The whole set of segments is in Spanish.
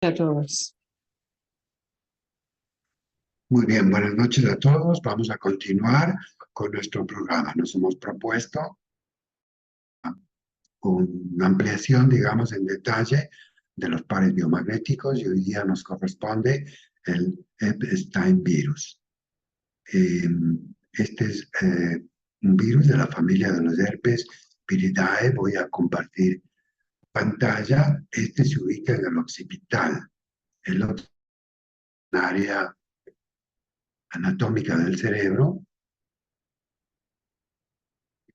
A todos. Muy bien, buenas noches a todos. Vamos a continuar con nuestro programa. Nos hemos propuesto una ampliación, digamos, en detalle de los pares biomagnéticos y hoy día nos corresponde el Epstein virus. Este es un virus de la familia de los herpes viridae. Voy a compartir pantalla. Este se ubica en el occipital, el otro área anatómica del cerebro,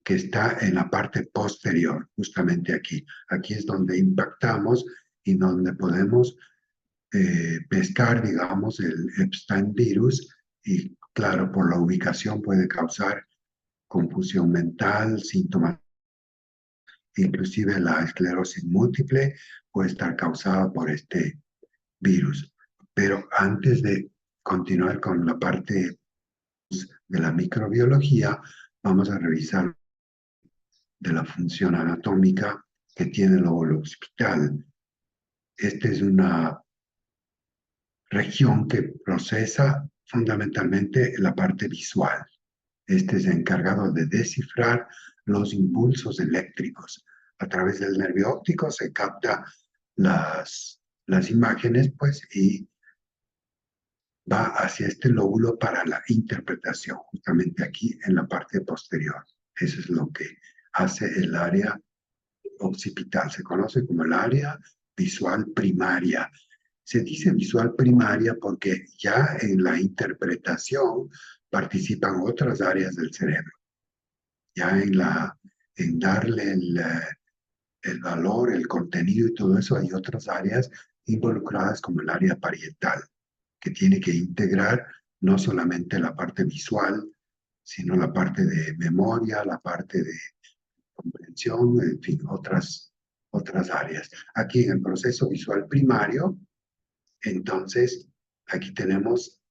que está en la parte posterior, justamente aquí. Aquí es donde impactamos y donde podemos pescar, digamos, el Epstein virus y, claro, por la ubicación puede causar confusión mental, síntomas, inclusive la esclerosis múltiple puede estar causada por este virus. Pero antes de continuar con la parte de la microbiología, vamos a revisar de la función anatómica que tiene el óvulo occipital. Esta es una región que procesa fundamentalmente la parte visual. Este es encargado de descifrar los impulsos eléctricos. A través del nervio óptico se capta las imágenes, pues, y va hacia este lóbulo para la interpretación, justamente aquí en la parte posterior. Eso es lo que hace el área occipital, se conoce como el área visual primaria. Se dice visual primaria porque ya en la interpretación participan otras áreas del cerebro. Ya en darle el valor, el contenido y todo eso, hay otras áreas involucradas como el área parietal, que tiene que integrar no solamente la parte visual, sino la parte de memoria, la parte de comprensión, en fin, otras áreas. Aquí en el proceso visual primario, entonces, aquí tenemos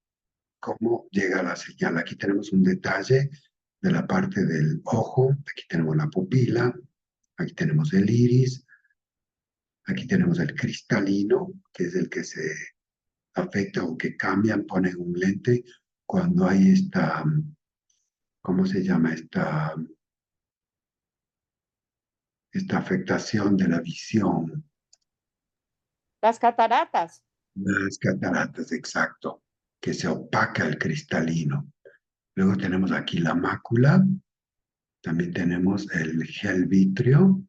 cómo llega la señal. Aquí tenemos un detalle de la parte del ojo, aquí tenemos la pupila, aquí tenemos el iris, aquí tenemos el cristalino, que es el que se afecta o que cambian, ponen un lente cuando hay esta, ¿cómo se llama? Esta afectación de la visión. Las cataratas. Las cataratas, exacto, que se opaca el cristalino. Luego tenemos aquí la mácula, también tenemos el gel vítreo,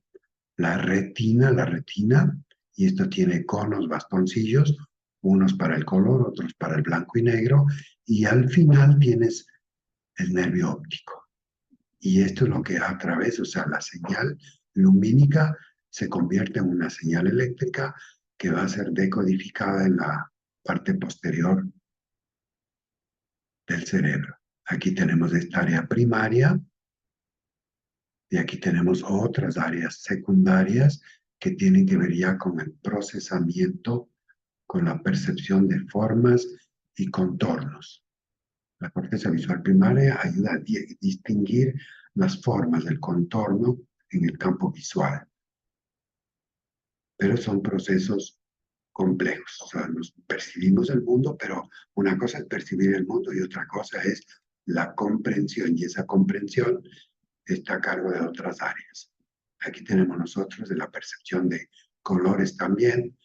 la retina, y esto tiene conos, bastoncillos, unos para el color, otros para el blanco y negro, y al final tienes el nervio óptico. Y esto es lo que a través, o sea, la señal lumínica se convierte en una señal eléctrica que va a ser decodificada en la parte posterior del cerebro. Aquí tenemos esta área primaria y aquí tenemos otras áreas secundarias que tienen que ver ya con el procesamiento, con la percepción de formas y contornos. La corteza visual primaria ayuda a distinguir las formas del contorno en el campo visual, pero son procesos complejos. O sea, nos percibimos el mundo, pero una cosa es percibir el mundo y otra cosa es la comprensión, y esa comprensión está a cargo de otras áreas. Aquí tenemos nosotros de la percepción de colores también,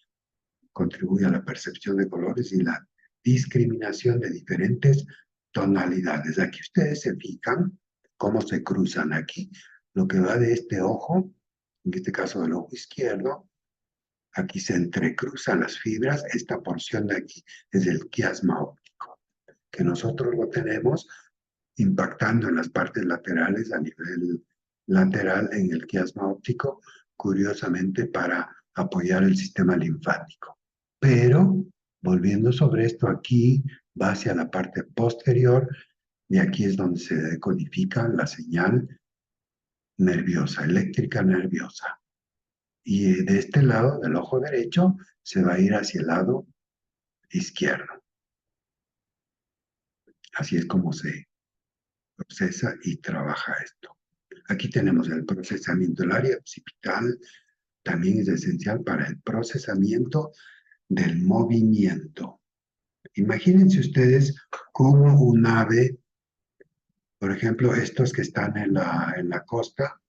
contribuye a la percepción de colores y la discriminación de diferentes tonalidades. Aquí ustedes se fijan cómo se cruzan aquí. Lo que va de este ojo, en este caso del ojo izquierdo, aquí se entrecruzan las fibras. Esta porción de aquí es el quiasma óptico, que nosotros lo tenemos impactando en las partes laterales a nivel lateral en el quiasma óptico, curiosamente para apoyar el sistema linfático. Pero, volviendo sobre esto, aquí va hacia la parte posterior y aquí es donde se decodifica la señal nerviosa, eléctrica nerviosa. Y de este lado, del ojo derecho, se va a ir hacia el lado izquierdo. Así es como se procesa y trabaja esto. Aquí tenemos el procesamiento. El área occipital también es esencial para el procesamiento del movimiento. Imagínense ustedes cómo un ave, por ejemplo, estos que están en la costa,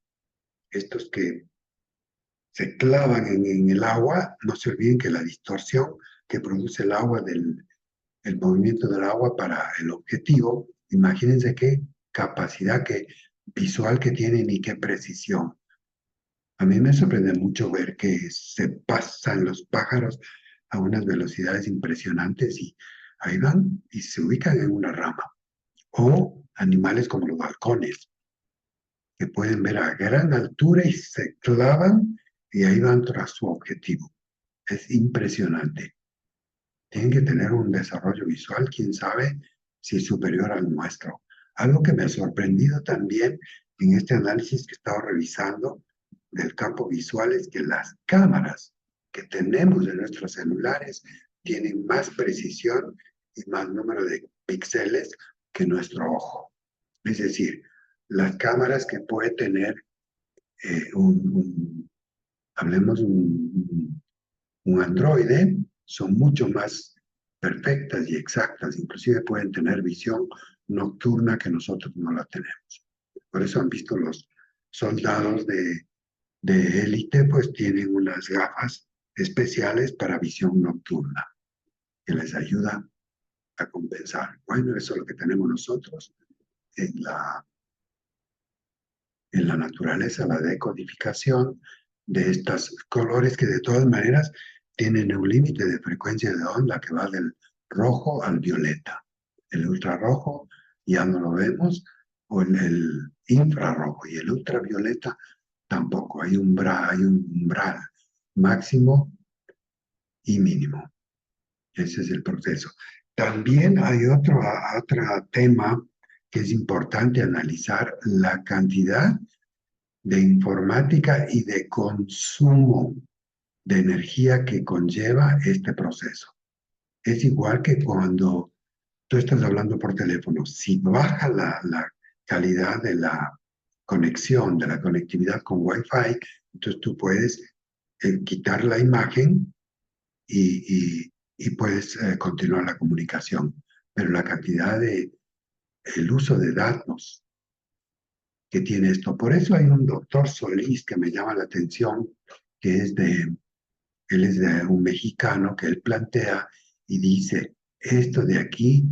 estos que se clavan en el agua, no se olviden que la distorsión que produce el agua el movimiento del agua para el objetivo, imagínense qué capacidad visual que tienen y qué precisión. A mí me sorprende mucho ver que se pasan los pájaros a unas velocidades impresionantes y ahí van y se ubican en una rama. O animales como los halcones, que pueden ver a gran altura y se clavan y ahí van tras su objetivo. Es impresionante. Tienen que tener un desarrollo visual, quién sabe si es superior al nuestro. Algo que me ha sorprendido también en este análisis que he estado revisando del campo visual es que las cámaras que tenemos en nuestros celulares tienen más precisión y más número de píxeles que nuestro ojo. Es decir, las cámaras que puede tener hablemos un androide, son mucho más perfectas y exactas, inclusive pueden tener visión nocturna que nosotros no la tenemos. Por eso han visto los soldados de élite, pues tienen unas gafas especiales para visión nocturna, que les ayuda a compensar. Bueno, eso es lo que tenemos nosotros en la naturaleza, la decodificación de estos colores que de todas maneras tienen un límite de frecuencia de onda que va del rojo al violeta. El ultrarrojo ya no lo vemos, o el infrarrojo y el ultravioleta tampoco. Hay un umbral máximo y mínimo. Ese es el proceso. También hay otro tema que es importante analizar, la cantidad de informática y de consumo de energía que conlleva este proceso. Es igual que cuando tú estás hablando por teléfono, si baja la calidad de la conexión, de la conectividad con Wi-Fi, entonces tú puedes quitar la imagen y puedes continuar la comunicación. Pero la cantidad el uso de datos que tiene esto. Por eso hay un doctor Solís que me llama la atención, que él es de un mexicano que él plantea y dice, esto de aquí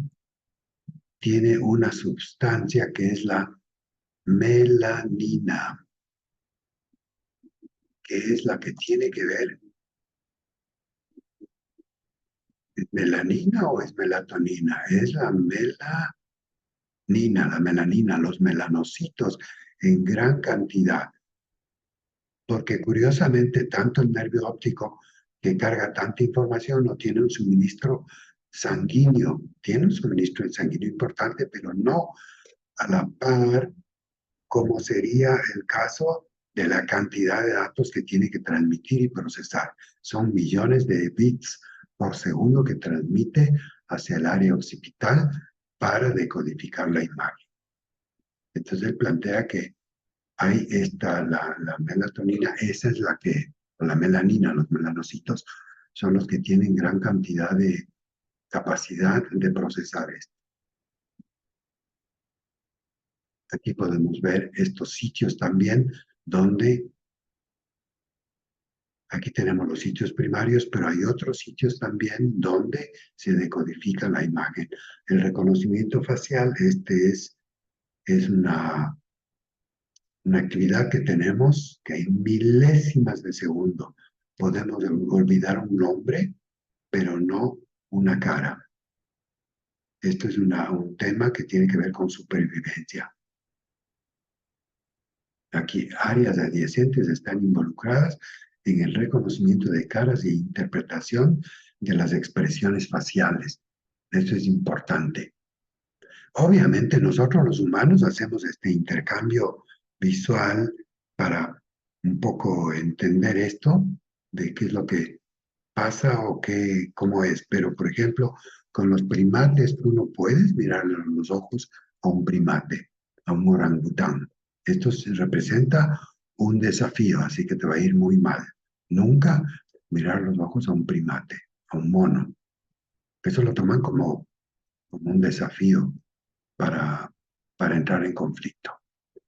tiene una sustancia que es la melanina, que es la que tiene que ver, ¿es melanina o es melatonina? Es la melanina, los melanocitos en gran cantidad. Porque curiosamente tanto el nervio óptico que carga tanta información no tiene un suministro sanguíneo, tiene un suministro sanguíneo importante, pero no a la par como sería el caso de la cantidad de datos que tiene que transmitir y procesar. Son millones de bits por segundo que transmite hacia el área occipital para decodificar la imagen. Entonces él plantea que hay la melatonina, esa es la melanina, los melanocitos, son los que tienen gran cantidad de capacidad de procesar esto. Aquí podemos ver estos sitios también donde, aquí tenemos los sitios primarios, pero hay otros sitios también donde se decodifica la imagen. El reconocimiento facial, es una actividad que tenemos que en milésimas de segundo podemos olvidar un nombre, pero no una cara. Esto es un tema que tiene que ver con supervivencia. Aquí áreas adyacentes están involucradas en el reconocimiento de caras e interpretación de las expresiones faciales. Esto es importante. Obviamente nosotros los humanos hacemos este intercambio visual para un poco entender esto, de qué es lo que pasa o cómo es. Pero, por ejemplo, con los primates tú no puedes mirarle a los ojos a un primate, a un orangután. Esto representa un desafío, así que te va a ir muy mal. Nunca mirar los ojos a un primate, un mono. Eso lo toman como un desafío para entrar en conflicto.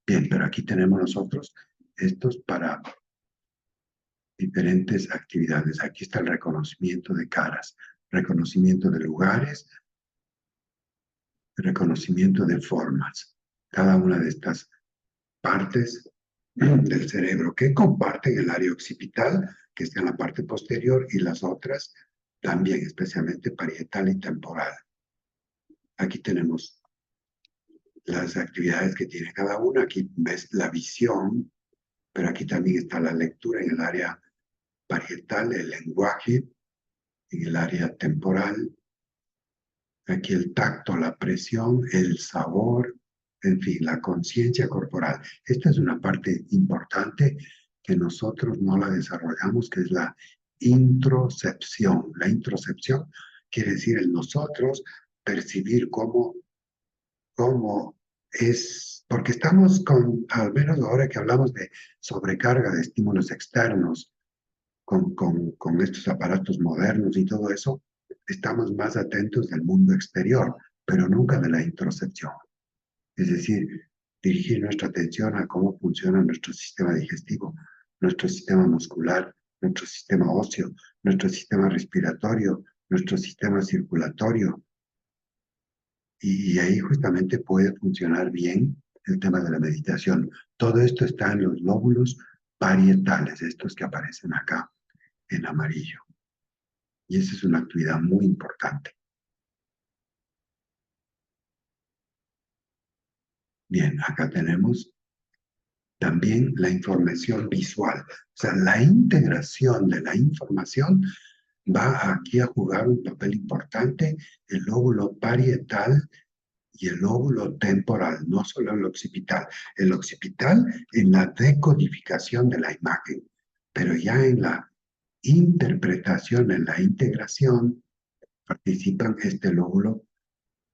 Bien, pero aquí tenemos nosotros estos para diferentes actividades. Aquí está el reconocimiento de caras, reconocimiento de lugares, reconocimiento de formas. Cada una de estas partes del cerebro que comparten el área occipital, que está en la parte posterior, y las otras también, especialmente parietal y temporal. Aquí tenemos las actividades que tiene cada una. Aquí ves la visión, pero aquí también está la lectura en el área parietal, el lenguaje en el área temporal, aquí el tacto, la presión, el sabor, en fin, la conciencia corporal. Esta es una parte importante que nosotros no la desarrollamos, que es la introcepción. La introcepción quiere decir el nosotros percibir cómo es, porque estamos al menos ahora que hablamos de sobrecarga de estímulos externos, con estos aparatos modernos y todo eso, estamos más atentos del mundo exterior, pero nunca de la introspección. Es decir, dirigir nuestra atención a cómo funciona nuestro sistema digestivo, nuestro sistema muscular, nuestro sistema óseo, nuestro sistema respiratorio, nuestro sistema circulatorio. Y ahí justamente puede funcionar bien el tema de la meditación. Todo esto está en los lóbulos parietales, estos que aparecen acá en amarillo. Y esa es una actividad muy importante. Bien, acá tenemos también la información visual. O sea, la integración de la información va aquí a jugar un papel importante el lóbulo parietal y el lóbulo temporal, no solo el occipital. El occipital en la decodificación de la imagen, pero ya en la interpretación, en la integración, participan este lóbulo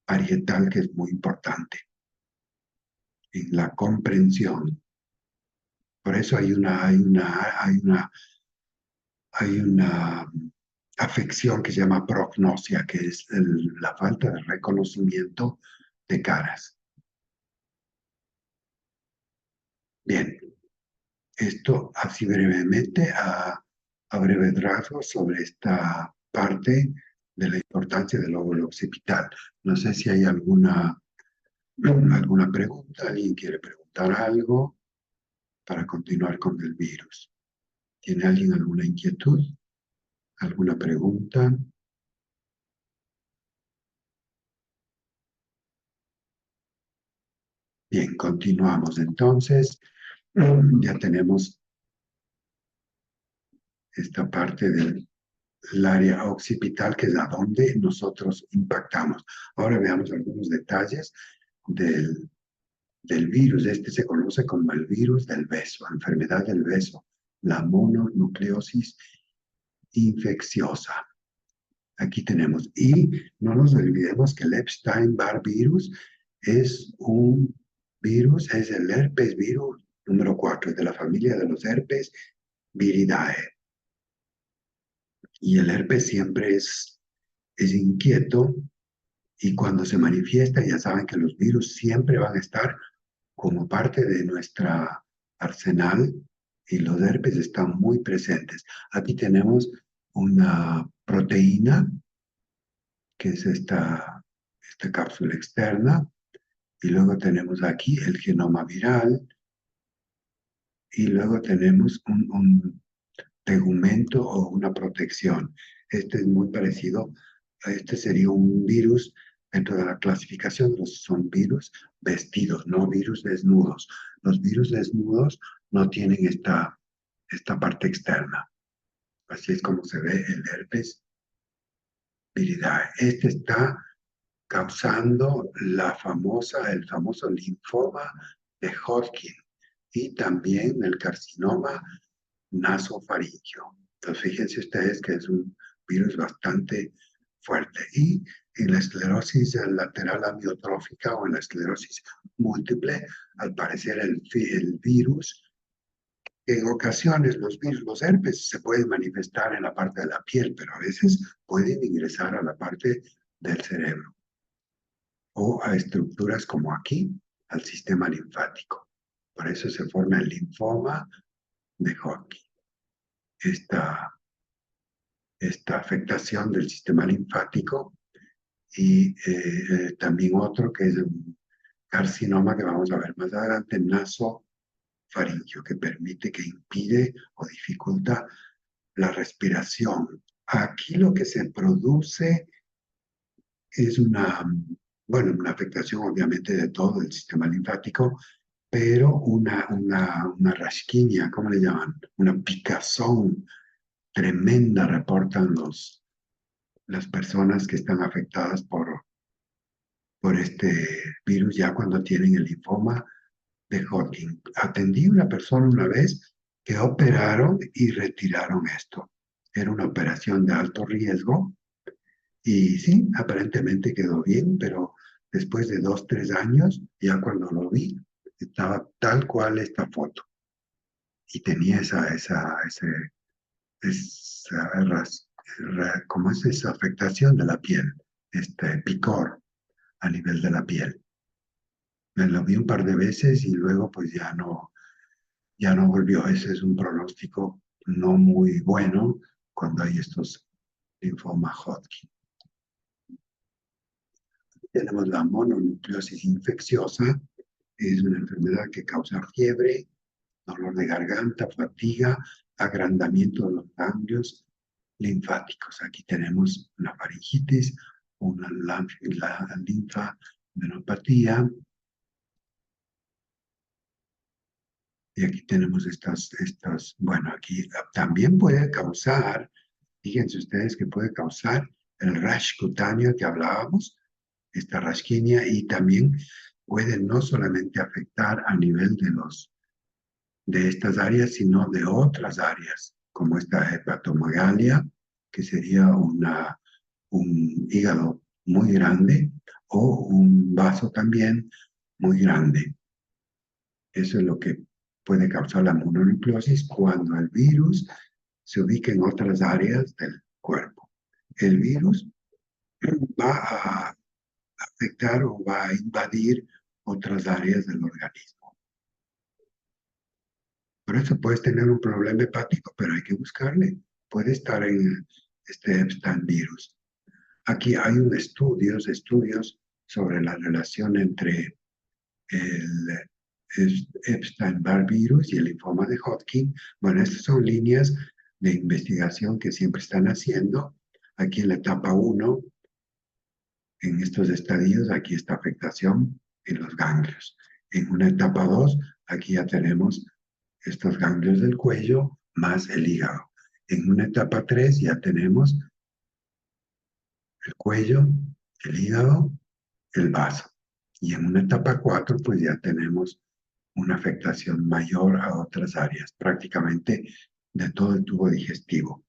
parietal que es muy importante en la comprensión. Por eso hay una afección que se llama prognosia, que es la falta de reconocimiento de caras. Bien, esto así brevemente, a breve rasgos sobre esta parte de la importancia del lóbulo occipital. No sé si hay alguna pregunta, alguien quiere preguntar algo para continuar con el virus. ¿Tiene alguien alguna inquietud? ¿Alguna pregunta? Bien, continuamos entonces. Ya tenemos esta parte del área occipital, que es a donde nosotros impactamos. Ahora veamos algunos detalles del virus. Este se conoce como el virus del beso, enfermedad del beso, la mononucleosis infecciosa. Aquí tenemos. Y no nos olvidemos que el Epstein-Barr virus es un virus, es el herpes virus número 4, de la familia de los herpes viridae. Y el herpes siempre es inquieto, y cuando se manifiesta ya saben que los virus siempre van a estar como parte de nuestra arsenal, y los herpes están muy presentes. Aquí tenemos una proteína, que es esta cápsula externa, y luego tenemos aquí el genoma viral, y luego tenemos un tegumento o una protección. Este es muy parecido, este sería un virus dentro de la clasificación, son virus vestidos, no virus desnudos. Los virus desnudos no tienen esta parte externa. Así es como se ve el herpes viridae. Este está causando el famoso linfoma de Hodgkin y también el carcinoma nasofaringio. Entonces, fíjense ustedes que es un virus bastante fuerte. Y en la esclerosis lateral amiotrófica o en la esclerosis múltiple, al parecer el virus En ocasiones los virus, los herpes, se pueden manifestar en la parte de la piel, pero a veces pueden ingresar a la parte del cerebro o a estructuras como aquí, al sistema linfático. Por eso se forma el linfoma de Hodgkin. Esta afectación del sistema linfático y también otro que es un carcinoma que vamos a ver más adelante, nasofaringio, que impide o dificulta la respiración. Aquí lo que se produce es una afectación obviamente de todo el sistema linfático, pero una rasquiña, ¿cómo le llaman? Una picazón tremenda reportan las personas que están afectadas por este virus ya cuando tienen el linfoma de Hodgkin. Atendí a una persona una vez que operaron y retiraron esto. Era una operación de alto riesgo y sí, aparentemente quedó bien, pero después de 2, 3 años, ya cuando lo vi, estaba tal cual esta foto. Y tenía ¿cómo es esa afectación de la piel? Este picor a nivel de la piel. Me lo vi un par de veces y luego pues ya no volvió. Ese es un pronóstico no muy bueno cuando hay estos linfomas Hodgkin. Tenemos la mononucleosis infecciosa, es una enfermedad que causa fiebre, dolor de garganta, fatiga, agrandamiento de los ganglios linfáticos. Aquí tenemos una faringitis, una linfadenopatía, y aquí tenemos bueno, aquí también puede causar, fíjense ustedes que puede causar el rash cutáneo que hablábamos, esta rasquiña, y también puede no solamente afectar a nivel de estas áreas, sino de otras áreas, como esta hepatomegalia, que sería un hígado muy grande, o un vaso también muy grande. Eso es lo que puede causar la mononucleosis cuando el virus se ubica en otras áreas del cuerpo. El virus va a afectar o va a invadir otras áreas del organismo. Por eso puedes tener un problema hepático, pero hay que buscarle. Puede estar en este Epstein virus. Aquí hay estudios sobre la relación entre el Epstein-Barr virus y el linfoma de Hodgkin. Bueno, estas son líneas de investigación que siempre están haciendo. Aquí en la etapa 1, en estos estadios, aquí está afectación en los ganglios. En una etapa 2, aquí ya tenemos estos ganglios del cuello más el hígado. En una etapa 3 ya tenemos el cuello, el hígado, el vaso. Y en una etapa 4, pues ya tenemos una afectación mayor a otras áreas, prácticamente de todo el tubo digestivo.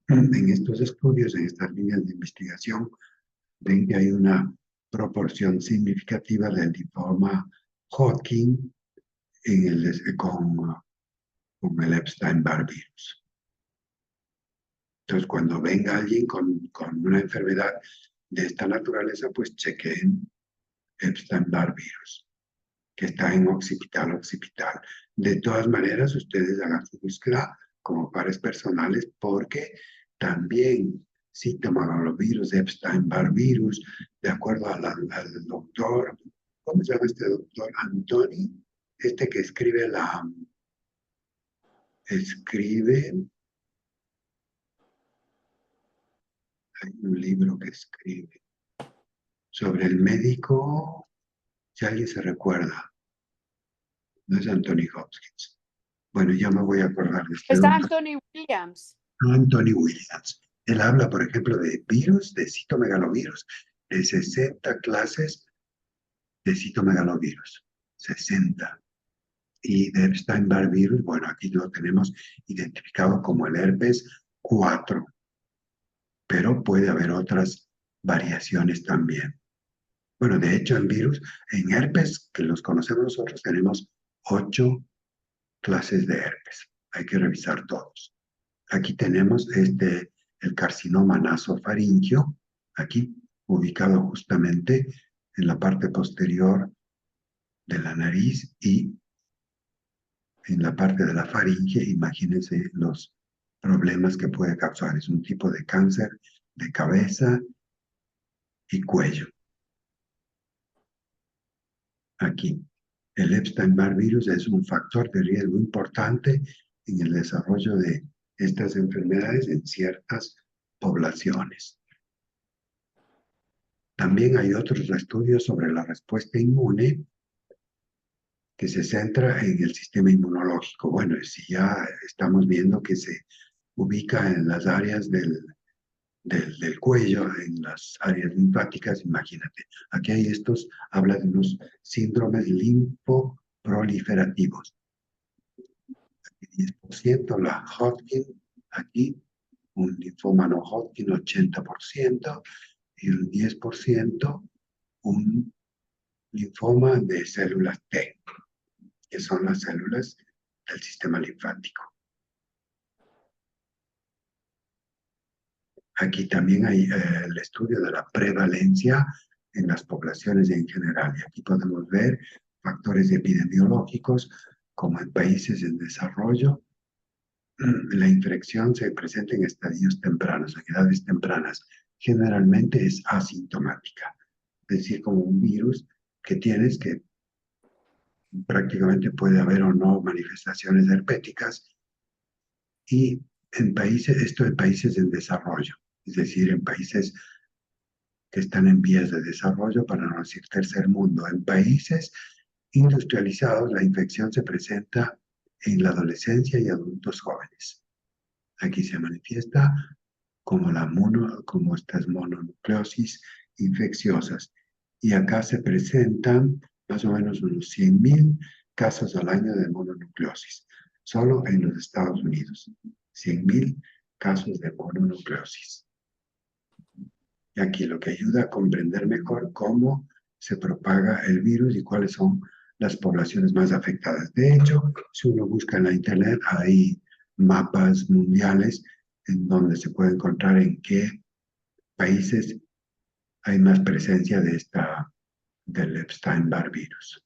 En estos estudios, en estas líneas de investigación, ven que hay una proporción significativa del linfoma Hodgkin con el Epstein-Barr virus. Entonces, cuando venga alguien con una enfermedad de esta naturaleza, pues chequeen Epstein-Barr virus, que está en occipital. De todas maneras, ustedes hagan su búsqueda como pares personales, porque también citomegalovirus, Epstein-Barr virus, de acuerdo al doctor, ¿cómo se llama este doctor? Antoni, este que escribe hay un libro que escribe sobre el médico, si alguien se recuerda, no es Anthony Hopkins. Bueno, ya me voy a acordar de este Está doctor. Anthony Williams. Anthony Williams. Él habla, por ejemplo, de virus, de citomegalovirus, de 60 clases de citomegalovirus. 60. Y de Epstein-Barr virus, bueno, aquí lo tenemos identificado como el herpes 4. Pero puede haber otras variaciones también. Bueno, de hecho, en herpes, que los conocemos nosotros, tenemos 8 clases de herpes. hay que revisar todos. Aquí tenemos el carcinoma nasofaríngeo, aquí ubicado justamente en la parte posterior de la nariz y en la parte de la faringe. Imagínense los problemas que puede causar. Es un tipo de cáncer de cabeza y cuello. Aquí, el Epstein-Barr virus es un factor de riesgo importante en el desarrollo de estas enfermedades en ciertas poblaciones. También hay otros estudios sobre la respuesta inmune que se centra en el sistema inmunológico. Bueno, si ya estamos viendo que se ubica en las áreas del cuello, en las áreas linfáticas, imagínate. Aquí hay habla de unos síndromes linfoproliferativos. Aquí 10% la Hodgkin, aquí un linfoma no Hodgkin 80% y un 10% un linfoma de células T, que son las células del sistema linfático. Aquí también hay el estudio de la prevalencia en las poblaciones en general. Y aquí podemos ver factores epidemiológicos, como en países en desarrollo. La infección se presenta en estadios tempranos, en edades tempranas. Generalmente es asintomática, es decir, como un virus que tienes que prácticamente puede haber o no manifestaciones herpéticas. Y esto en países en desarrollo, es decir, en países que están en vías de desarrollo, para no decir tercer mundo. En países industrializados, la infección se presenta en la adolescencia y adultos jóvenes. Aquí se manifiesta como estas mononucleosis infecciosas. Y acá se presentan más o menos unos 100.000 casos al año de mononucleosis, solo en los Estados Unidos. 100.000 casos de mononucleosis. Y aquí lo que ayuda a comprender mejor cómo se propaga el virus y cuáles son las poblaciones más afectadas. De hecho, si uno busca en la internet, hay mapas mundiales en donde se puede encontrar en qué países hay más presencia del Epstein-Barr virus.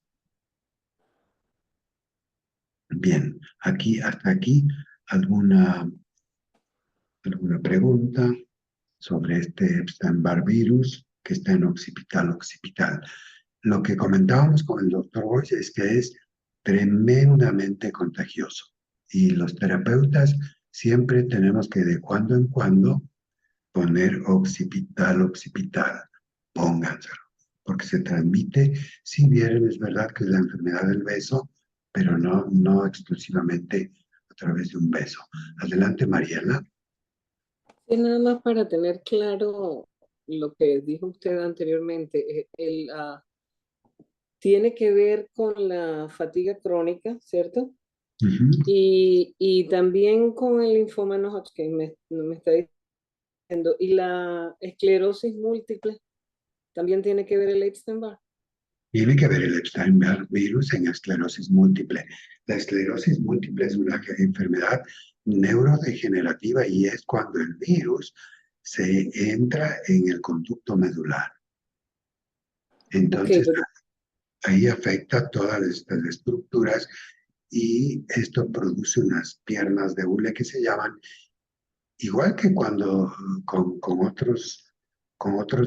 Bien, hasta aquí, ¿alguna pregunta sobre este Epstein-Barr virus que está en occipital? Lo que comentábamos con el doctor Boyce es que es tremendamente contagioso y los terapeutas siempre tenemos que de cuando en cuando poner occipital, pónganselo, porque se transmite, si bien es verdad que es la enfermedad del beso, pero no exclusivamente a través de un beso. Adelante, Mariela. Y nada más para tener claro lo que dijo usted anteriormente, tiene que ver con la fatiga crónica, ¿cierto? Y también con el linfoma no Hodgkin, me está diciendo. Y la esclerosis múltiple, ¿también tiene que ver el Epstein-Barr? Tiene que ver el Epstein-Barr virus en esclerosis múltiple. La esclerosis múltiple es una enfermedad neurodegenerativa y es cuando el virus se entra en el conducto medular. Entonces, ahí afecta todas estas estructuras y esto produce unas piernas de hule que se llaman, igual que cuando con otros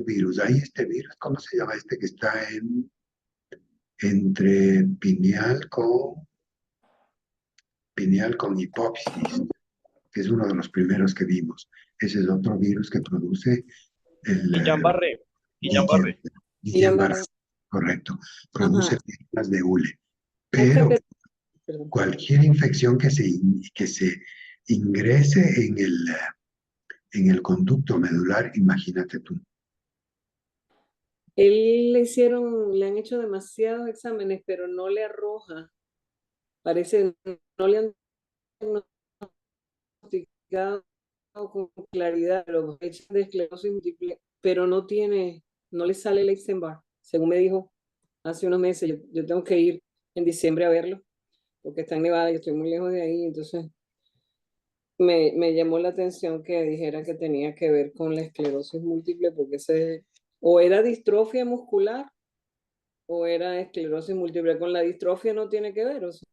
virus. Hay este virus, ¿cómo se llama este que está entre pineal con hipófisis, que es uno de los primeros que vimos? Ese es otro virus que produce Guillain-Barré. Guillain-Barré, correcto. Produce piernas de hule. Pero cualquier infección que se ingrese en el conducto medular, imagínate tú. Le han hecho demasiados exámenes, pero no le arroja. Parece no le han diagnosticado con claridad los hechos de esclerosis múltiple, pero no le sale el Epstein-Barr. Según me dijo hace unos meses, yo tengo que ir en diciembre a verlo, porque está en Nevada, yo estoy muy lejos de ahí, entonces me llamó la atención que dijera que tenía que ver con la esclerosis múltiple, porque o era distrofia muscular o era esclerosis múltiple. Con la distrofia no tiene que ver, ¿o sí?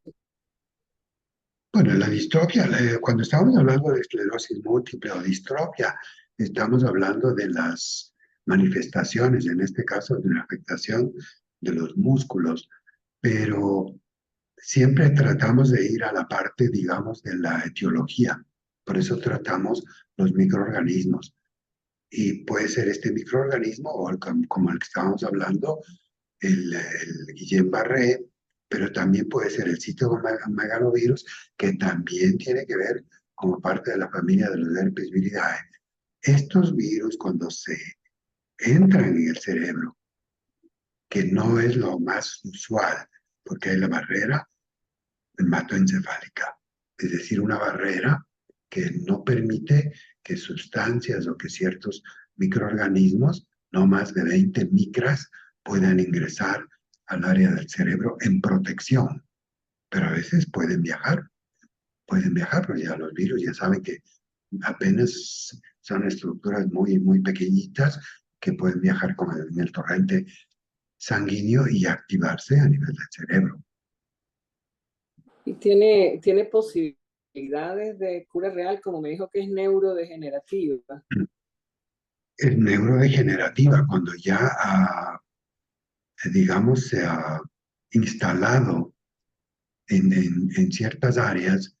Bueno, la distrofia, cuando estamos hablando de esclerosis múltiple o distrofia, estamos hablando de las manifestaciones, en este caso de una afectación de los músculos, pero siempre tratamos de ir a la parte, digamos, de la etiología. Por eso tratamos los microorganismos. Y puede ser este microorganismo o como el que estábamos hablando, el Guillain-Barré, pero también puede ser el citomegalovirus, que también tiene que ver como parte de la familia de los herpes viridae. Estos virus, cuando se entran en el cerebro, que no es lo más usual, porque hay la barrera hematoencefálica, es decir, una barrera que no permite que sustancias o que ciertos microorganismos, no más de 20 micras, puedan ingresar al área del cerebro en protección. Pero a veces pueden viajar, pero ya los virus ya saben que apenas son estructuras muy, muy pequeñitas que pueden viajar en el torrente sanguíneo y activarse a nivel del cerebro. Y tiene posibilidades de cura real, como me dijo que es neurodegenerativa. Es neurodegenerativa cuando ya, digamos, se ha instalado en ciertas áreas,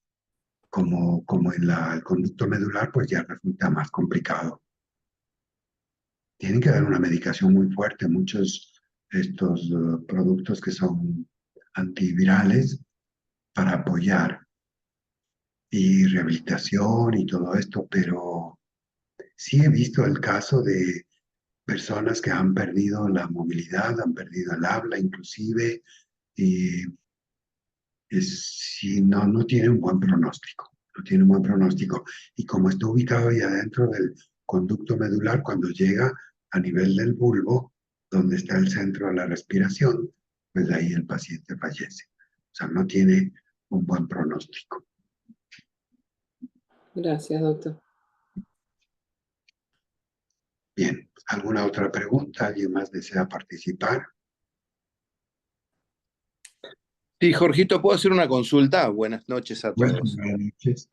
como en el conducto medular, pues ya resulta más complicado. Tienen que dar una medicación muy fuerte, muchos estos productos que son antivirales para apoyar y rehabilitación y todo esto, pero sí he visto el caso de personas que han perdido la movilidad, han perdido el habla inclusive, y si no tiene un buen pronóstico, no tiene un buen pronóstico. Y como está ubicado ahí adentro del conducto medular, cuando llega a nivel del bulbo, donde está el centro de la respiración, pues ahí el paciente fallece. O sea, no tiene un buen pronóstico. Gracias, doctor. Bien, ¿alguna otra pregunta? ¿Alguien más desea participar? Sí, Jorgito, ¿puedo hacer una consulta? Buenas noches a Bueno, todos. buenas noches.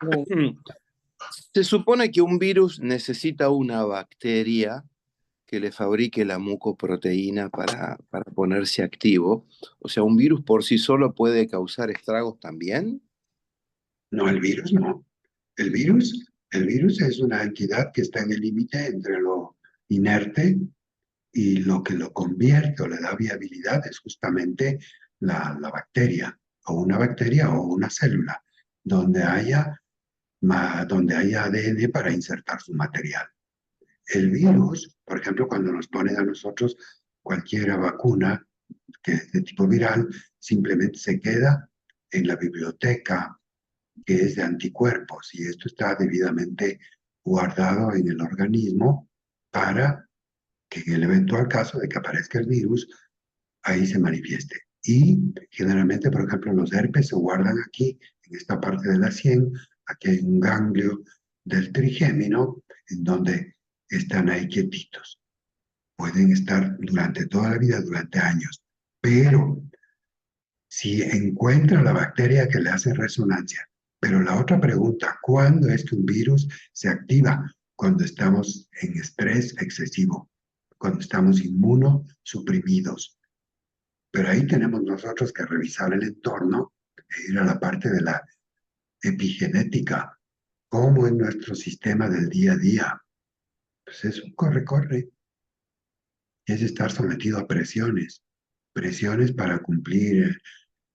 Se supone que un virus necesita una bacteria que le fabrique la mucoproteína para ponerse activo. O sea, ¿un virus por sí solo puede causar estragos también? No, el virus no. El virus es una entidad que está en el límite entre lo inerte y lo que lo convierte o le da viabilidad es justamente la bacteria, o una bacteria o una célula, donde haya ADN para insertar su material. El virus, por ejemplo, cuando nos ponen a nosotros cualquier vacuna que es de tipo viral, simplemente se queda en la biblioteca que es de anticuerpos, y esto está debidamente guardado en el organismo para que en el eventual caso de que aparezca el virus, ahí se manifieste. Y generalmente, por ejemplo, los herpes se guardan aquí, en esta parte de la sien. Aquí hay un ganglio del trigémino, en donde están ahí quietitos. Pueden estar durante toda la vida, durante años. Pero si encuentra la bacteria que le hace resonancia. Pero la otra pregunta, ¿cuándo es que un virus se activa? Cuando estamos en estrés excesivo, cuando estamos inmunosuprimidos. Pero ahí tenemos nosotros que revisar el entorno e ir a la parte de la epigenética. ¿Cómo es nuestro sistema del día a día? Pues es un corre-corre. Es estar sometido a presiones. Presiones para cumplir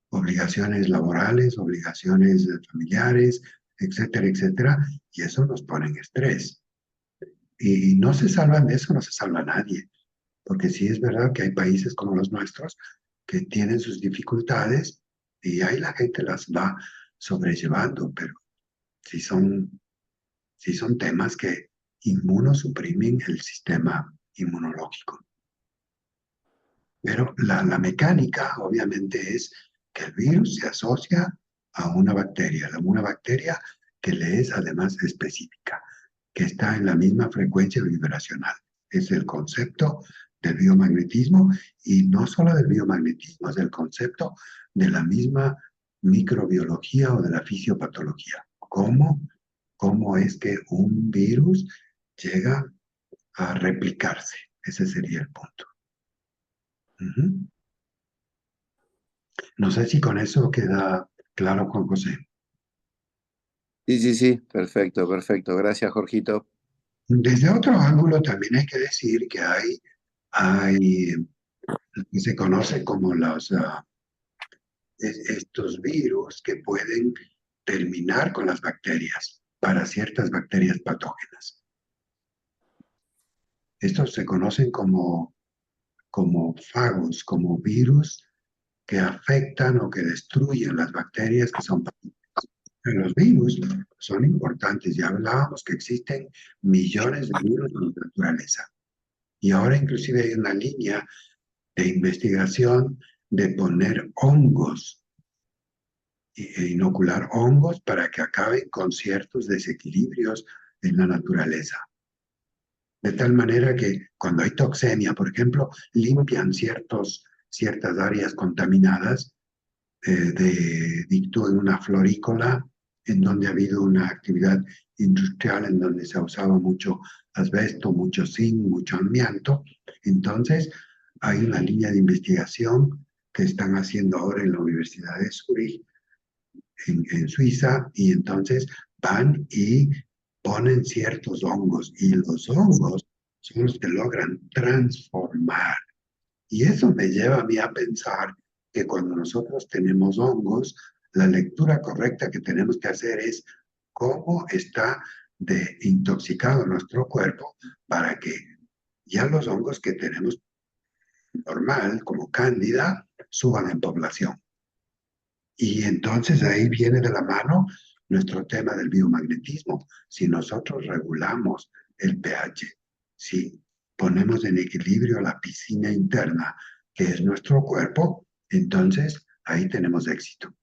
obligaciones laborales, obligaciones familiares, etcétera, etcétera, y eso nos pone en estrés. Y no se salvan de eso, no se salva nadie, porque sí es verdad que hay países como los nuestros que tienen sus dificultades y ahí la gente las va sobrellevando, pero sí son temas que inmunosuprimen el sistema inmunológico. Pero la mecánica, obviamente, es que el virus se asocia a una bacteria que le es además específica, que está en la misma frecuencia vibracional. Es el concepto del biomagnetismo, y no solo del biomagnetismo, es el concepto de la misma microbiología o de la fisiopatología. ¿Cómo es que un virus llega a replicarse? Ese sería el punto. No sé si con eso queda claro, Juan José. Sí, perfecto, perfecto. Gracias, Jorgito. Desde otro ángulo también hay que decir que hay lo que se conoce como estos virus que pueden terminar con las bacterias para ciertas bacterias patógenas. Estos se conocen como fagos, como virus que afectan o que destruyen las bacterias que son patógenas. Los virus son importantes. Ya hablábamos que existen millones de virus en la naturaleza. Y ahora inclusive hay una línea de investigación de poner hongos e inocular hongos para que acaben con ciertos desequilibrios en la naturaleza. De tal manera que cuando hay toxemia, por ejemplo, limpian ciertas áreas contaminadas en una florícola en donde ha habido una actividad industrial en donde se ha usado mucho asbesto, mucho zinc, mucho amianto. Entonces, hay una línea de investigación que están haciendo ahora en la Universidad de Zúrich, en Suiza, y entonces van y ponen ciertos hongos, y los hongos son los que logran transformar. Y eso me lleva a mí a pensar que cuando nosotros tenemos hongos, la lectura correcta que tenemos que hacer es cómo está de intoxicado nuestro cuerpo para que ya los hongos que tenemos normal, como cándida, suban en población. Y entonces ahí viene de la mano nuestro tema del biomagnetismo. Si nosotros regulamos el pH, si ponemos en equilibrio la piscina interna, que es nuestro cuerpo, entonces ahí tenemos éxito,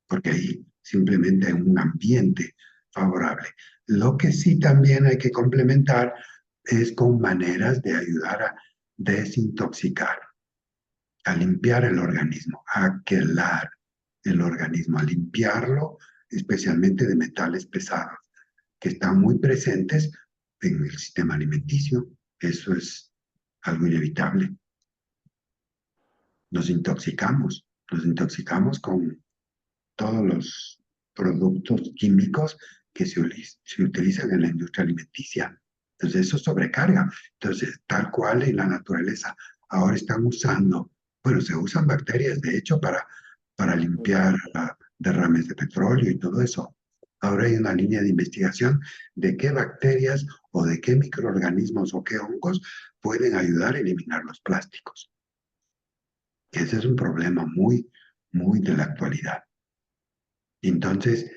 porque ahí simplemente hay un ambiente favorable. Lo que sí también hay que complementar es con maneras de ayudar a desintoxicar, a limpiar el organismo, a aquelar el organismo, a limpiarlo, especialmente de metales pesados, que están muy presentes en el sistema alimenticio. Eso es algo inevitable. Nos intoxicamos con todos los productos químicos que se utilizan en la industria alimenticia. Entonces eso sobrecarga. Entonces, tal cual en la naturaleza ahora están usando, bueno, se usan bacterias, de hecho, para limpiar derrames de petróleo y todo eso. Ahora hay una línea de investigación de qué bacterias o de qué microorganismos o qué hongos pueden ayudar a eliminar los plásticos. Ese es un problema muy, muy de la actualidad. Entonces,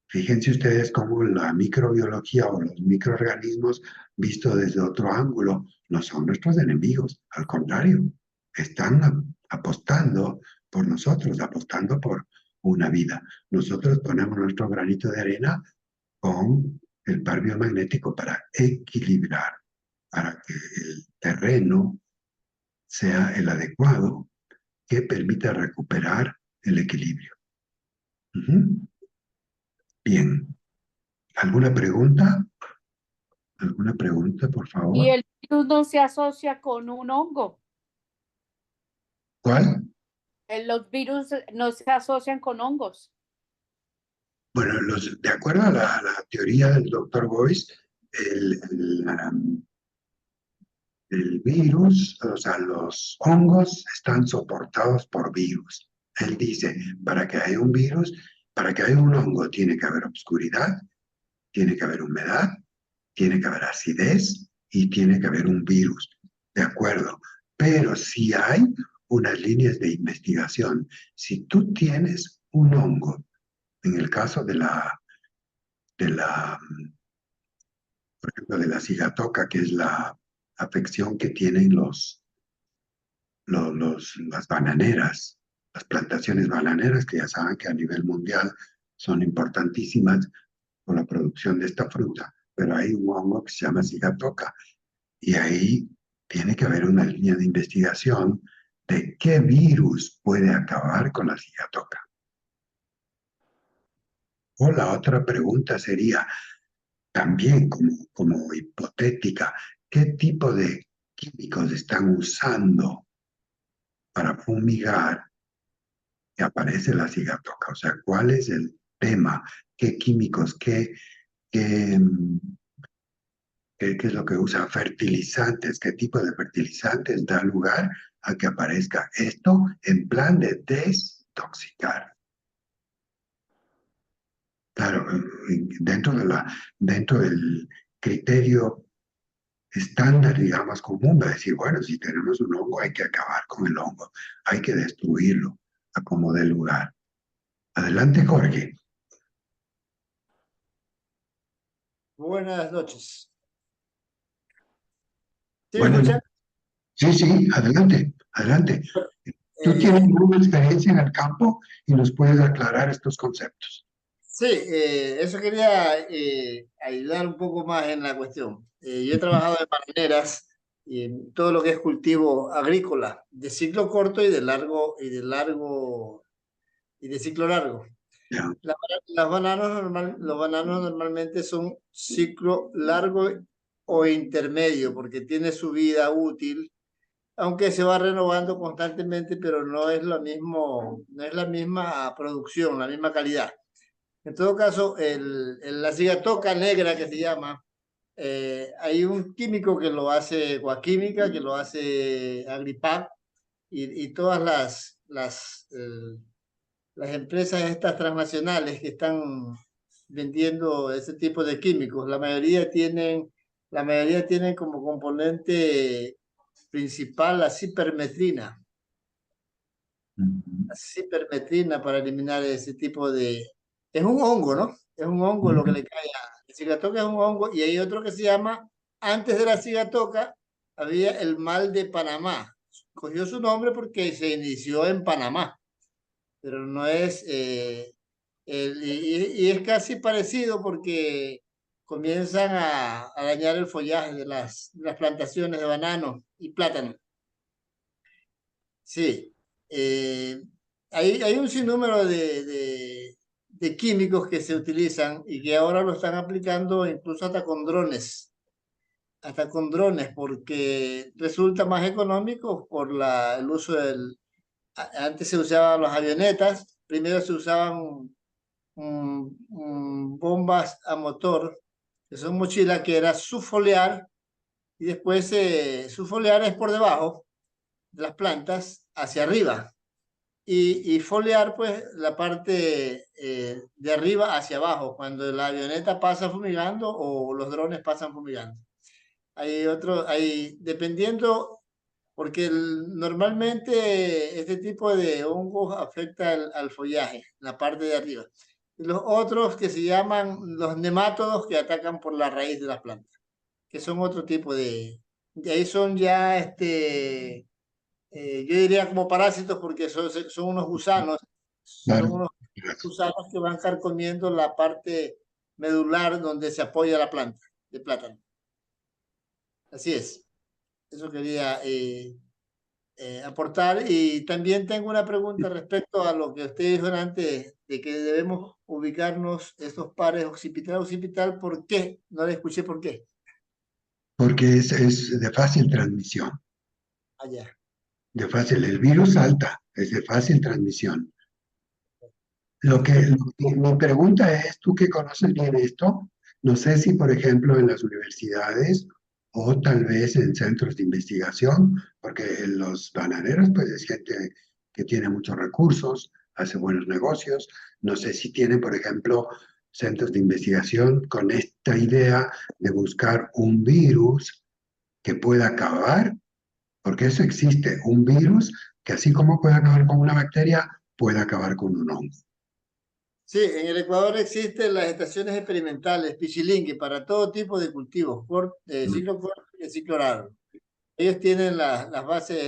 fíjense ustedes cómo la microbiología o los microorganismos, visto desde otro ángulo, no son nuestros enemigos. Al contrario, están apostando por nosotros, apostando por una vida. Nosotros ponemos nuestro granito de arena con el par biomagnético para equilibrar, para que el terreno sea el adecuado que permita recuperar el equilibrio. Bien. ¿Alguna pregunta? ¿Alguna pregunta, por favor? Y el virus no se asocia con un hongo. ¿Cuál? Los virus no se asocian con hongos. Bueno, de acuerdo a la teoría del doctor Boyce, el virus, o sea, los hongos están soportados por virus. Él dice, para que haya un virus, para que haya un hongo, tiene que haber obscuridad, tiene que haber humedad, tiene que haber acidez y tiene que haber un virus. De acuerdo, pero si hay unas líneas de investigación, si tú tienes un hongo, en el caso de por ejemplo, de la cigatoca, que es la afección que tienen las bananeras, las plantaciones bananeras, que ya saben que a nivel mundial son importantísimas por la producción de esta fruta, pero hay un hongo que se llama sigatoka y ahí tiene que haber una línea de investigación de qué virus puede acabar con la sigatoka. O la otra pregunta sería, también como hipotética, ¿qué tipo de químicos están usando para fumigar que aparece la sigatoka? O sea, ¿cuál es el tema? ¿Qué químicos, qué es lo que usan? Fertilizantes, ¿qué tipo de fertilizantes da lugar a que aparezca esto en plan de desintoxicar? Claro, dentro del criterio estándar, digamos, común, va a decir, bueno, si tenemos un hongo hay que acabar con el hongo, hay que destruirlo a como dé lugar. Adelante, Jorge. Buenas noches. ¿Sí me Bueno, escuchan? sí, adelante, adelante. Tú tienes una experiencia en el campo y nos puedes aclarar estos conceptos. Sí, eso quería ayudar un poco más en la cuestión. Yo he trabajado en bananeras y en todo lo que es cultivo agrícola, de ciclo corto y de ciclo largo. Ya. Los bananos normalmente son ciclo largo o intermedio, porque tiene su vida útil, aunque se va renovando constantemente, pero no es no es la misma producción, la misma calidad. En todo caso, la sigatoka negra que se llama, hay un químico que lo hace Guaquímica, que lo hace Agripac, y todas las empresas estas transnacionales que están vendiendo ese tipo de químicos, la mayoría tienen como componente principal la cipermetrina. La cipermetrina para eliminar ese tipo de... Es un hongo, ¿no? Es un hongo lo que le cae a la sigatoka, es un hongo, y hay otro que se llama, antes de la sigatoka, había el mal de Panamá. Cogió su nombre porque se inició en Panamá, pero no es... y es casi parecido porque comienzan a dañar el follaje de las plantaciones de banano y plátano. Sí, hay un sinnúmero de químicos que se utilizan y que ahora lo están aplicando incluso hasta con drones, porque resulta más económico por el uso antes se usaban las avionetas, primero se usaban bombas a motor, que son mochilas que era subfoliar, y después subfoliar es por debajo de las plantas hacia arriba. Y foliar, pues, la parte de arriba hacia abajo, cuando la avioneta pasa fumigando o los drones pasan fumigando. Dependiendo, porque normalmente este tipo de hongos afecta al follaje, la parte de arriba. Y los otros que se llaman los nemátodos que atacan por la raíz de las plantas, que son otro tipo de ahí son ya yo diría como parásitos porque son unos gusanos, son unos gusanos que van a estar comiendo la parte medular donde se apoya la planta de plátano. Así es. Eso quería aportar. Y también tengo una pregunta respecto a lo que usted dijo antes de que debemos ubicarnos estos pares occipital. ¿Por qué? No le escuché por qué. Porque es de fácil transmisión. Allá. El virus salta, es de fácil transmisión. Mi pregunta es, tú que conoces bien esto, no sé si, por ejemplo, en las universidades o tal vez en centros de investigación, porque los bananeros, pues es gente que tiene muchos recursos, hace buenos negocios. No sé si tienen, por ejemplo, centros de investigación con esta idea de buscar un virus que pueda acabar, porque eso existe, un virus que así como puede acabar con una bacteria, puede acabar con un hongo. Sí, en el Ecuador existen las estaciones experimentales Pichilingue para todo tipo de cultivos, ciclo corto y ciclo largo. Ellos tienen las bases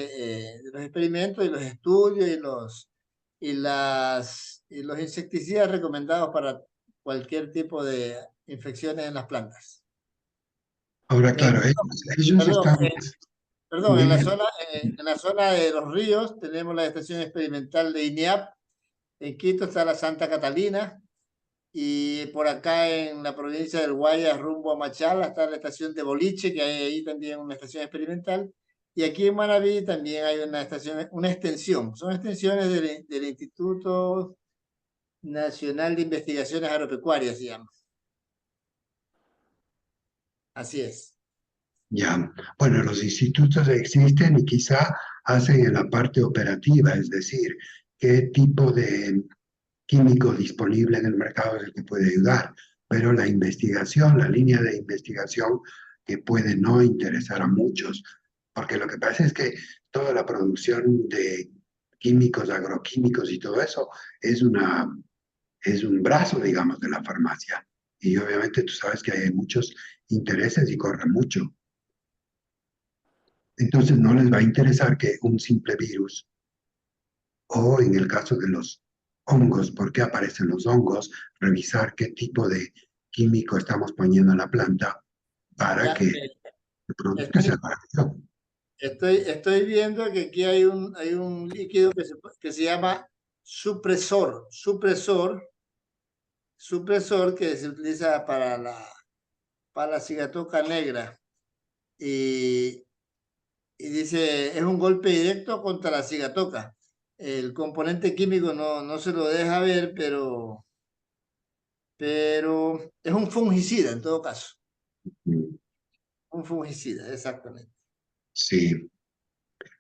de los experimentos y los estudios y los insecticidas recomendados cualquier tipo de infecciones en las plantas. Ahora, claro, ellos están... Perdón, en la zona de los ríos tenemos la estación experimental de INEAP. En Quito está la Santa Catalina. Y por acá en la provincia del Guayas, rumbo a Machala, está la estación de Boliche, que hay ahí también una estación experimental. Y aquí en Manaví también hay una estación, una extensión. Son extensiones del Instituto Nacional de Investigaciones Agropecuarias, se llama. Así es. Ya, bueno, los institutos existen y quizá hacen en la parte operativa, es decir, qué tipo de químico disponible en el mercado es el que puede ayudar, pero la investigación, la línea de investigación que puede no interesar a muchos, porque lo que pasa es que toda la producción de químicos, agroquímicos y todo eso es un brazo, digamos, de la farmacia. Y obviamente tú sabes que hay muchos intereses y corre mucho. Entonces no les va a interesar que un simple virus, o en el caso de los hongos, por qué aparecen los hongos, revisar qué tipo de químico estamos poniendo en la planta para Ya, que el producto estoy, sea barato. estoy viendo que aquí hay un líquido que se llama supresor. Supresor que se utiliza para la cigatoca negra. Y dice, es un golpe directo contra la cigatoca. El componente químico no se lo deja ver, pero es un fungicida en todo caso. Un fungicida, exactamente. Sí.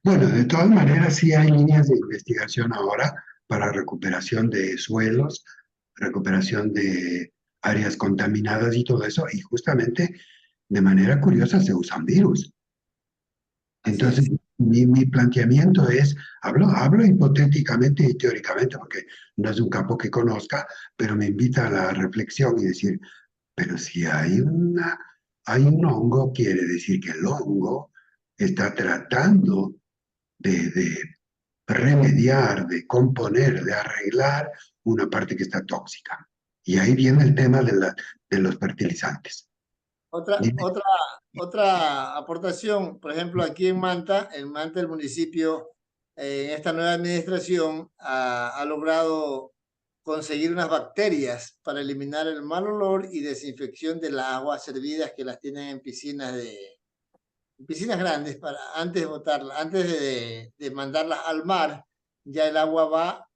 Bueno, de todas maneras, sí hay líneas de investigación ahora para recuperación de suelos, recuperación de áreas contaminadas y todo eso, y justamente de manera curiosa se usan virus. Así Entonces, es. mi planteamiento es, hablo hipotéticamente y teóricamente, porque no es un campo que conozca, pero me invita a la reflexión y decir, pero si hay un hongo, quiere decir que el hongo está tratando de remediar, de componer, de arreglar una parte que está tóxica. Y ahí viene el tema de los fertilizantes. Otra, otra, otra aportación, por ejemplo, aquí en Manta el municipio, en esta nueva administración, ha logrado conseguir unas bacterias para eliminar el mal olor y desinfección de las aguas servidas que las tienen en piscinas grandes para antes de botarlas, antes de mandarlas al mar, ya el agua va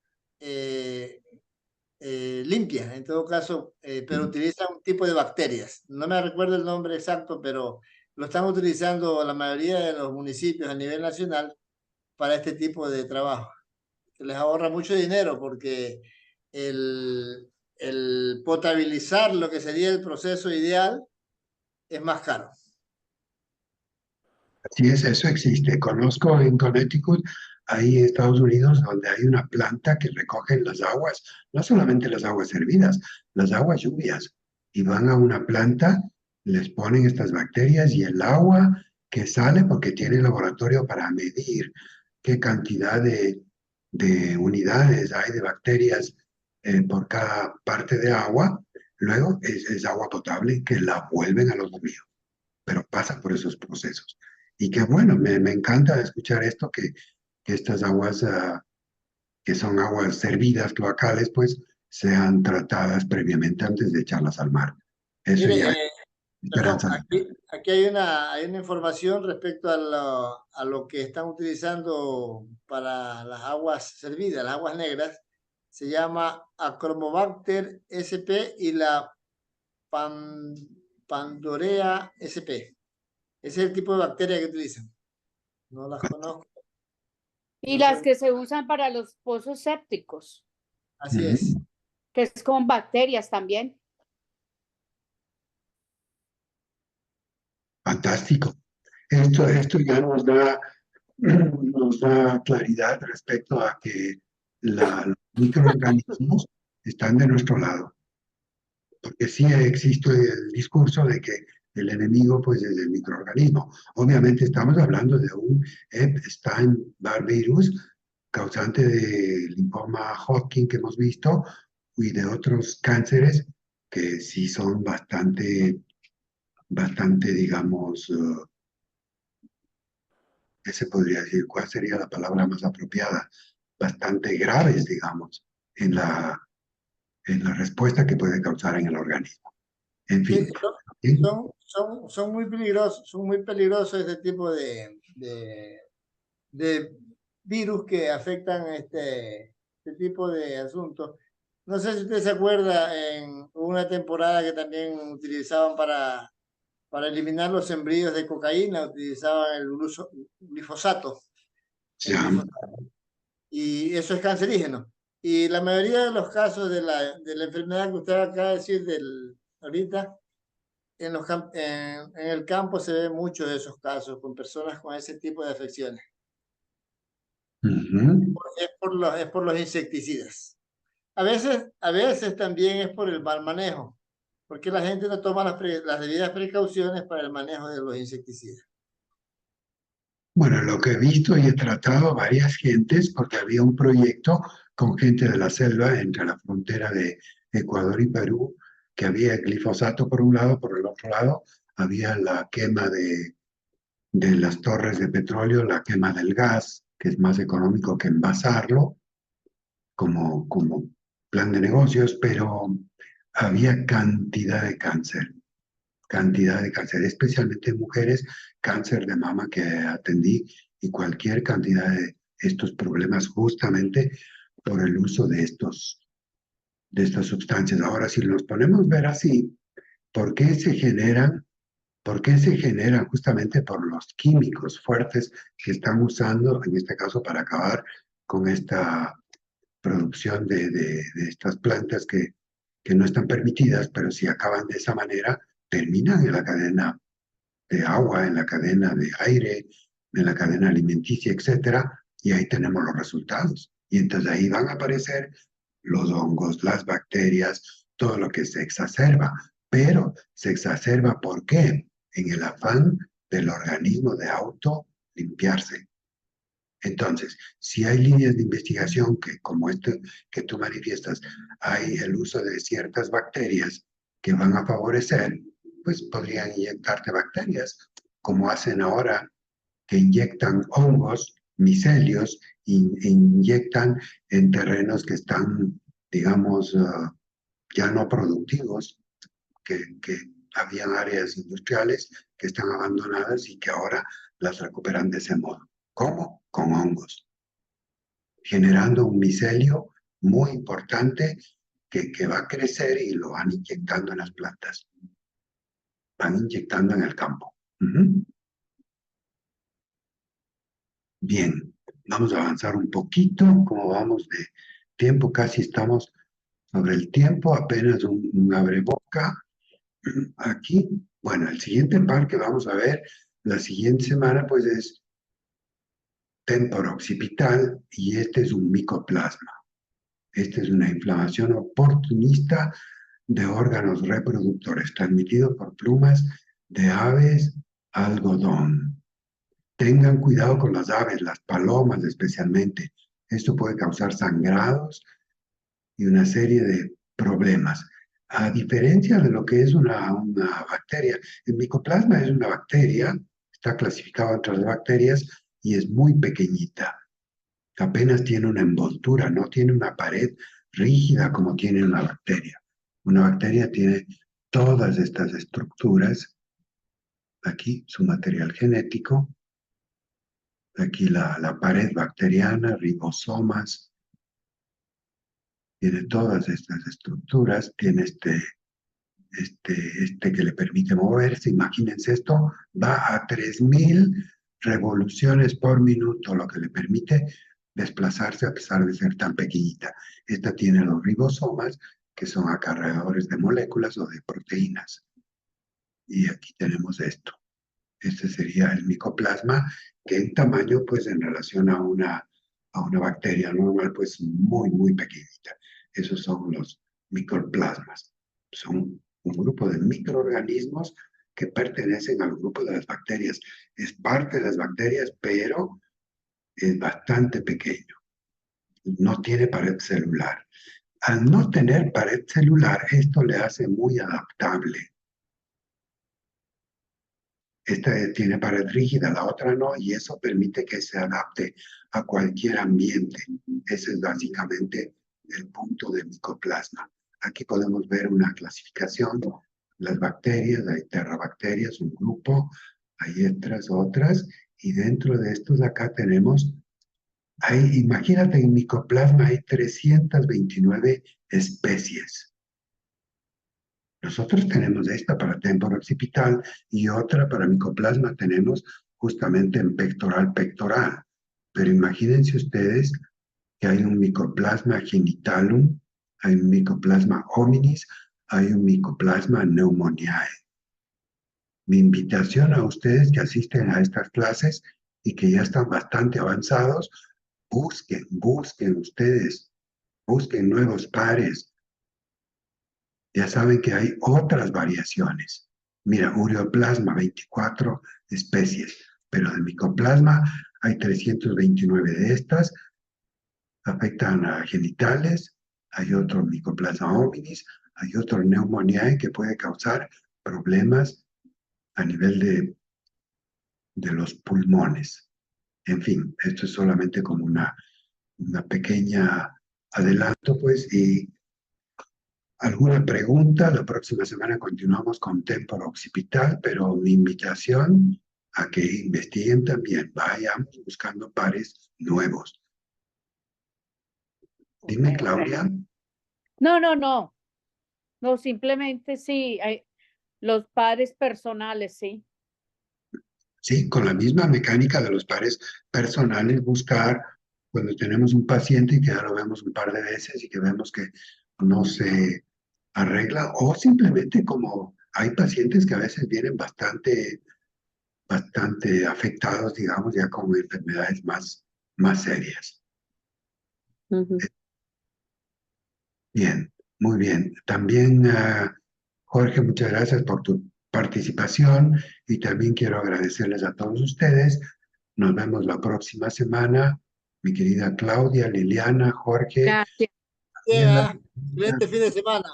limpia, en todo caso, pero utilizan un tipo de bacterias. No me recuerdo el nombre exacto, pero lo están utilizando la mayoría de los municipios a nivel nacional para este tipo de trabajo, que les ahorra mucho dinero porque el potabilizar lo que sería el proceso ideal es más caro. Así es, eso existe. Conozco en Connecticut, ahí en Estados Unidos, donde hay una planta que recoge las aguas, no solamente las aguas hervidas, las aguas lluvias, y van a una planta, les ponen estas bacterias y el agua que sale, porque tiene laboratorio para medir qué cantidad de unidades hay de bacterias por cada parte de agua, luego es agua potable que la vuelven a los ríos, pero pasa por esos procesos. Y que bueno, me encanta escuchar esto, que estas aguas, que son aguas servidas, cloacales, pues sean tratadas previamente antes de echarlas al mar. Eso Mire, ya es perdón, esperanza. aquí hay una información respecto a lo que están utilizando para las aguas servidas, las aguas negras. Se llama Acromobacter sp y la Pandorea sp. Ese es el tipo de bacteria que utilizan. No las conozco. Y No las sé. que se usan para los pozos sépticos, Así es. que es con bacterias también. Fantástico. Esto ya nos da claridad respecto a que los microorganismos están de nuestro lado. Porque sí existe el discurso de que el enemigo pues es el microorganismo. Obviamente estamos hablando de un Epstein-Barr virus causante de linfoma Hodgkin que hemos visto y de otros cánceres que sí son bastante, digamos, ¿qué se podría decir? ¿Cuál sería la palabra más apropiada? Bastante graves, digamos, en la respuesta que puede causar en el organismo. En fin. Sí, son muy peligrosos este tipo de virus que afectan este tipo de asuntos. No sé si usted se acuerda en una temporada que también utilizaban para eliminar los embriones de cocaína, utilizaban el glifosato. El Ya. glifosato. Y eso es cancerígeno. Y la mayoría de los casos de la enfermedad que usted acaba de decir ahorita, en el campo se ven muchos de esos casos con personas con ese tipo de afecciones. Ujú. Es por los insecticidas. A veces también es por el mal manejo, porque la gente no toma las debidas precauciones para el manejo de los insecticidas. Bueno, lo que he visto y he tratado a varias gentes, porque había un proyecto con gente de la selva entre la frontera de Ecuador y Perú, que había glifosato por un lado, por el otro lado había la quema de las torres de petróleo, la quema del gas, que es más económico que envasarlo como plan de negocios, pero había cantidad de cáncer, especialmente en mujeres, cáncer de mama que atendí y cualquier cantidad de estos problemas justamente por el uso de estas sustancias. Ahora, si nos ponemos a ver así, ¿por qué se generan? ¿Por qué se generan? Justamente por los químicos fuertes que están usando, en este caso, para acabar con esta producción de estas plantas que no están permitidas, pero si acaban de esa manera, terminan en la cadena de agua, en la cadena de aire, en la cadena alimenticia, etcétera, y ahí tenemos los resultados. Y entonces ahí van a aparecer los hongos, las bacterias, todo lo que se exacerba. Pero se exacerba ¿por qué? En el afán del organismo de auto limpiarse. Entonces, si hay líneas de investigación que, como este que tú manifiestas, hay el uso de ciertas bacterias que van a favorecer, pues podrían inyectarte bacterias, como hacen ahora, que inyectan hongos, micelios, e inyectan en terrenos que están, digamos, ya no productivos, que habían áreas industriales que están abandonadas y que ahora las recuperan de ese modo. ¿Cómo? Con hongos, generando un micelio muy importante que va a crecer y lo van inyectando en las plantas. Van inyectando en el campo. Bien, vamos a avanzar un poquito. Como vamos de tiempo, casi estamos sobre el tiempo, apenas un abreboca. Aquí, bueno, el siguiente par que vamos a ver la siguiente semana, pues es temporo-occipital y este es un micoplasma. Esta es una inflamación oportunista de órganos reproductores transmitido por plumas de aves algodón. Tengan cuidado con las aves, las palomas especialmente. Esto puede causar sangrados y una serie de problemas. A diferencia de lo que es una bacteria, el micoplasma es una bacteria, está clasificado entre las bacterias y es muy pequeñita. Apenas tiene una envoltura, no tiene una pared rígida como tiene una bacteria. Una bacteria tiene todas estas estructuras. Aquí su material genético, aquí la pared bacteriana, ribosomas, tiene todas estas estructuras, tiene este que le permite moverse. Imagínense esto, va a 3000 revoluciones por minuto, lo que le permite desplazarse a pesar de ser tan pequeñita. Esta tiene los ribosomas, que son acarreadores de moléculas o de proteínas. Y aquí tenemos esto. Este sería el micoplasma, que en tamaño, pues en relación a una bacteria normal, pues muy, muy pequeñita. Esos son los micoplasmas. Son un grupo de microorganismos que pertenecen al grupo de las bacterias. Es parte de las bacterias, pero es bastante pequeño. No tiene pared celular. Al no tener pared celular, esto le hace muy adaptable. Esta tiene pared rígida, la otra no, y eso permite que se adapte a cualquier ambiente. Ese es básicamente el punto del micoplasma. Aquí podemos ver una clasificación. Las bacterias, hay terrabacterias, un grupo, hay otras, y dentro de estos acá tenemos, imagínate, en micoplasma hay 329 especies. Nosotros tenemos esta para témpora occipital y otra para micoplasma tenemos justamente en pectoral. Pero imagínense ustedes que hay un micoplasma genitalum, hay un micoplasma hominis, hay un micoplasma pneumoniae. Mi invitación a ustedes que asisten a estas clases y que ya están bastante avanzados, busquen ustedes, busquen nuevos pares. Ya saben que hay otras variaciones. Mira, ureoplasma, 24 especies, pero de micoplasma hay 329 de estas, afectan a genitales, hay otro micoplasma hominis, hay otro pneumoniae que puede causar problemas a nivel de los pulmones. En fin, esto es solamente como una pequeña adelanto, pues, y ¿alguna pregunta? La próxima semana continuamos con témpora occipital, pero mi invitación a que investiguen también, vayan buscando pares nuevos. Dime, Claudia. No, simplemente sí, los pares personales, sí. Sí, con la misma mecánica de los pares personales, buscar cuando tenemos un paciente y que ya lo vemos un par de veces y que vemos que no se arregla, o simplemente como hay pacientes que a veces vienen bastante afectados, digamos, ya con enfermedades más serias. Bien, muy bien. También, Jorge, muchas gracias por tu participación y también quiero agradecerles a todos ustedes. Nos vemos la próxima semana. Mi querida Claudia, Liliana, Jorge. Gracias. Excelente fin de semana.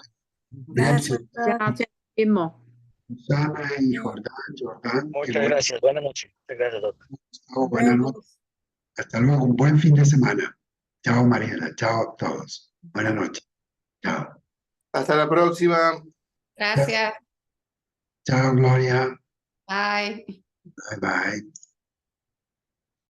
Nelson, Gracias mismo. Susana y Jordán. Muchas gracias. Buenas noches. Muchas gracias, doctor. Buenas noches. Hasta luego. Un buen fin de semana. Chao, Mariela. Chao a todos. Buenas noches. Chao. Hasta la próxima. Gracias. Chao, Gloria. Bye. Bye, bye.